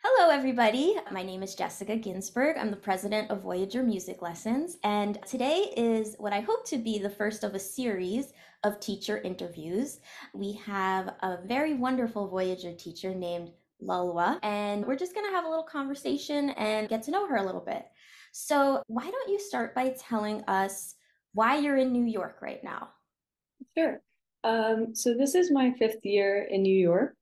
Hello, everybody. My name is Jessica Ginsburg. I'm the president of Voyager Music Lessons, and today is what I hope to be the first of a series of teacher interviews. We have a very wonderful Voyager teacher named Lulwa, and we're just going to have a little conversation and get to know her a little bit. So, why don't you start by telling us why you're in New York right now? Sure. So this is my fifth year in New York,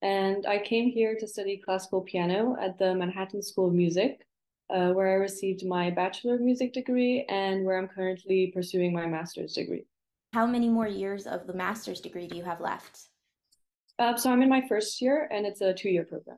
and I came here to study classical piano at the Manhattan School of Music, where I received my Bachelor of Music degree and where I'm currently pursuing my master's degree. How many more years of the master's degree do you have left? So I'm in my first year, and it's a 2-year program.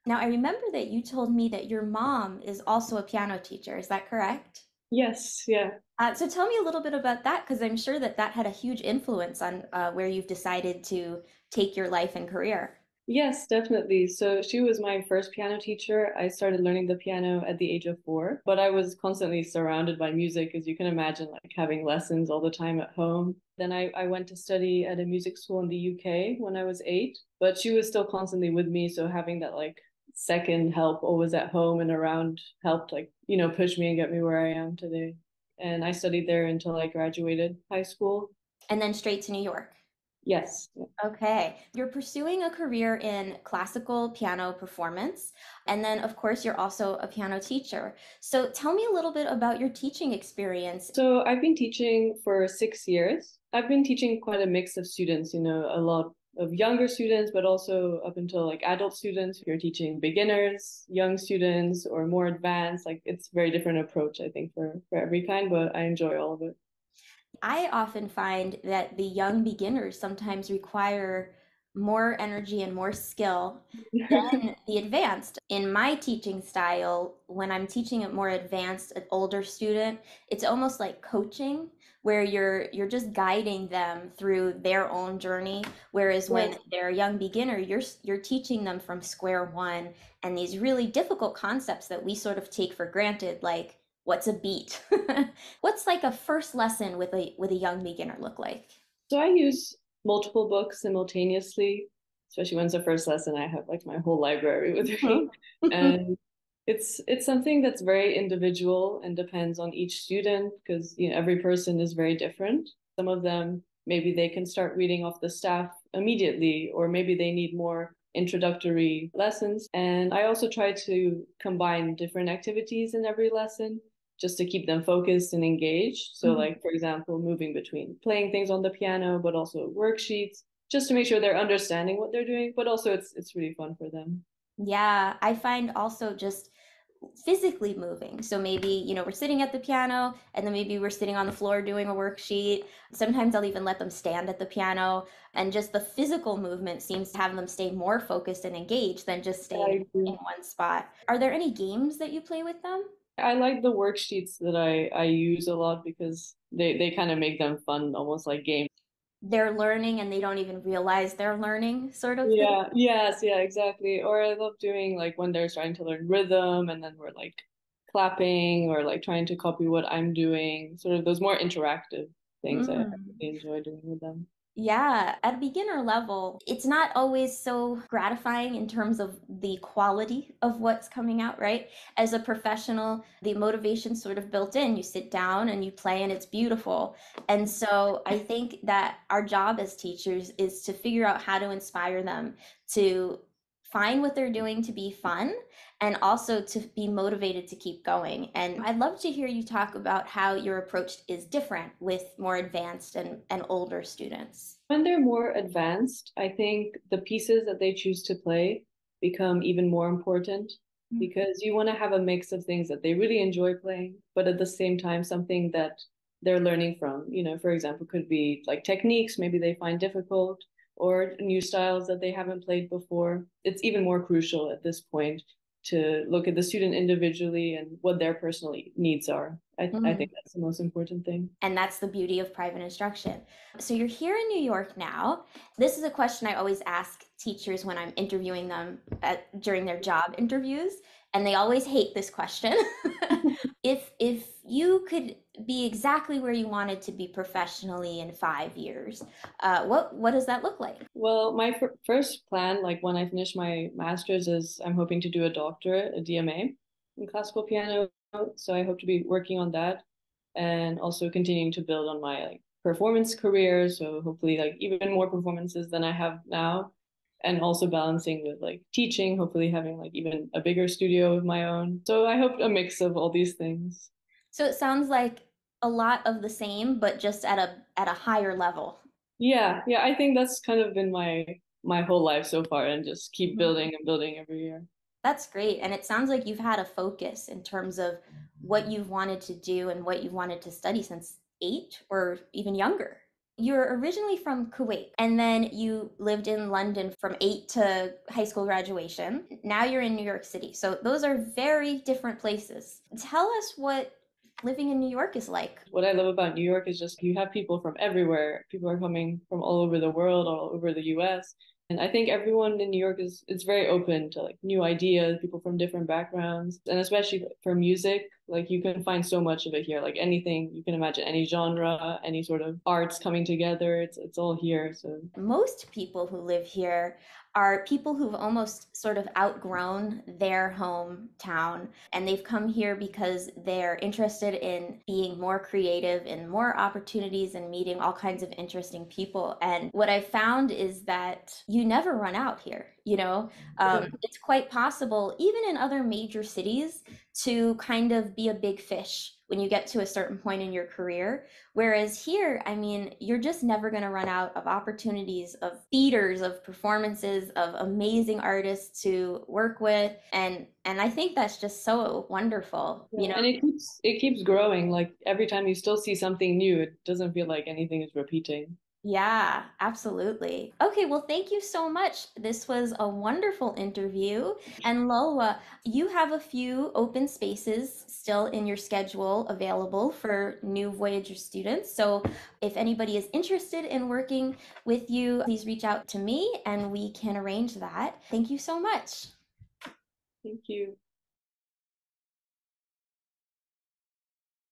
Now, I remember that you told me that your mom is also a piano teacher. Is that correct? Yes, yeah. So tell me a little bit about that, because I'm sure that that had a huge influence on where you've decided to take your life and career. Yes, definitely. So she was my first piano teacher. I started learning the piano at the age of 4, but I was constantly surrounded by music, as you can imagine, like having lessons all the time at home. Then I went to study at a music school in the UK when I was 8, but she was still constantly with me. So having that like second help always at home and around helped push me and get me where I am today. And I studied there until I graduated high school. And then straight to New York. Yes. Okay. You're pursuing a career in classical piano performance. And then, of course, you're also a piano teacher. So tell me a little bit about your teaching experience. So I've been teaching for 6 years. I've been teaching quite a mix of students, a lot of younger students, but also up until like adult students. You're teaching beginners, young students, or more advanced. Like it's a very different approach, I think, for every kind, but I enjoy all of it. I often find that the young beginners sometimes require more energy and more skill than the advanced. In my teaching style, when I'm teaching a more advanced, an older student, it's almost like coaching where you're just guiding them through their own journey. Whereas when Yes. they're a young beginner, you're teaching them from square one and these really difficult concepts that we sort of take for granted, like what's a beat? What's like a first lesson with a young beginner look like? So I use multiple books simultaneously, especially when it's the first lesson. I have like my whole library with me. Mhm. And it's something that's very individual and depends on each student because every person is very different. Some of them maybe they can start reading off the staff immediately, or maybe they need more introductory lessons. And I also try to combine different activities in every lesson just to keep them focused and engaged. So, Mhm. like, for example, moving between playing things on the piano, but also worksheets, just to make sure they're understanding what they're doing, but also it's really fun for them. Yeah, I find also just physically moving. So maybe, we're sitting at the piano and then maybe we're sitting on the floor doing a worksheet. Sometimes I'll even let them stand at the piano, and just the physical movement seems to have them stay more focused and engaged than just staying I in agree. one spot. Are there any games that you play with them? I like the worksheets that I use a lot because they kind of make them fun, almost like games. They're learning and they don't even realize they're learning, sort of thing. Yeah, yes, yeah, exactly. Or I love doing like when they're trying to learn rhythm and then we're like clapping or like trying to copy what I'm doing, sort of those more interactive things I Mm. really enjoy doing with them. Yeah, at a beginner level, it's not always so gratifying in terms of the quality of what's coming out, right? As a professional, the motivation's sort of built in. You sit down and you play and it's beautiful. And so I think that our job as teachers is to figure out how to inspire them to find what they're doing to be fun and also to be motivated to keep going. And I'd love to hear you talk about how your approach is different with more advanced and older students. When they're more advanced, I think the pieces that they choose to play become even more important because you want to have a mix of things that they really enjoy playing, but at the same time, something that they're learning from. For example, could be like techniques maybe they find difficult or new styles that they haven't played before. It's even more crucial at this point to look at the student individually and what their personal needs are. I Mm. think that's the most important thing. And that's the beauty of private instruction. So you're here in New York now. This is a question I always ask teachers when I'm interviewing them during their job interviews, and they always hate this question. If you could be exactly where you wanted to be professionally in 5 years, what does that look like? Well, my first plan, like when I finish my master's, is I'm hoping to do a doctorate, a DMA in classical piano. So I hope to be working on that and also continuing to build on my like performance career. So hopefully like even more performances than I have now. And also balancing with like teaching, hopefully having like even a bigger studio of my own. So I hope a mix of all these things. So it sounds like a lot of the same, but just at a higher level. Yeah, yeah, I think that's kind of been my whole life so far and just keep Mhm. building and building every year. That's great. And it sounds like you've had a focus in terms of what you've wanted to do and what you've wanted to study since 8 or even younger. You're originally from Kuwait, and then you lived in London from 8 to high school graduation. Now you're in New York City. So those are very different places. Tell us what living in New York is like. What I love about New York is just you have people from everywhere. People are coming from all over the world, all over the US. And I think everyone in New York is it's very open to like new ideas, people from different backgrounds, and especially for music, like you can find so much of it here. Like anything you can imagine, any genre, any sort of arts coming together, it's all here. So Most people who live here are people who've almost sort of outgrown their hometown and they've come here because they're interested in being more creative and more opportunities and meeting all kinds of interesting people. And what I've found is that you never run out here. yeah. It's quite possible, even in other major cities, to kind of be a big fish when you get to a certain point in your career. Whereas here, I mean, you're just never going to run out of opportunities, of theaters, of performances, of amazing artists to work with. And I think that's just so wonderful, Yeah, and it keeps growing. Like every time you still see something new, it doesn't feel like anything is repeating. Yeah, absolutely. Okay, well, thank you so much. This was a wonderful interview. And Lolwa, you have a few open spaces still in your schedule available for new Voyager students. So if anybody is interested in working with you, please reach out to me and we can arrange that. Thank you so much. Thank you.